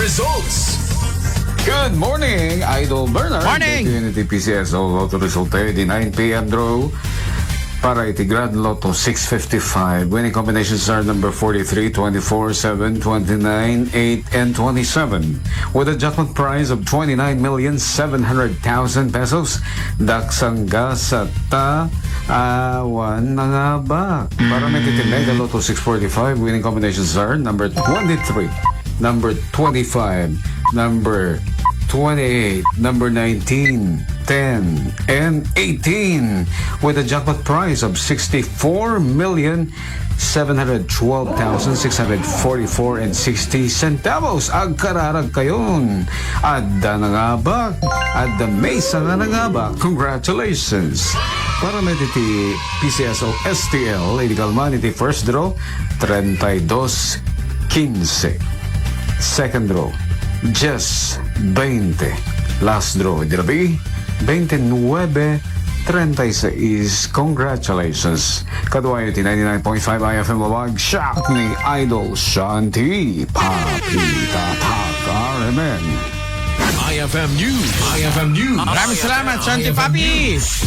results. Good morning, Idol Bernard. Morning. Unity PCSO Lotto resulta di 9 p.m. draw para iti Grand Lotto 655. Winning combinations are number 43, 24, 7, 29, 8, and 27. With a jackpot prize of 29,700,000 pesos. Daksangga sa awan na nga ba? Para may titinay ang Lotto 645. Winning combinations are number 23, number 25, number 28, number 19, 10, and 18 with a jackpot prize of 64,712,644 and 60 centavos. Ang kararag kayon. Adda na nga ba? Adda mesa nga na nga ba? Congratulations! Para mediti PCSO STL, Lady Calmanity first draw, 32-15. Second draw, Jess 20. Last draw, Dirabi 29-36. Congratulations. Kadwa iti 99.5 iFM Laoag. Shock ni Idol Shanti Papi Tatak Amen. iFM News. Maraming salamat, Shanti Papi!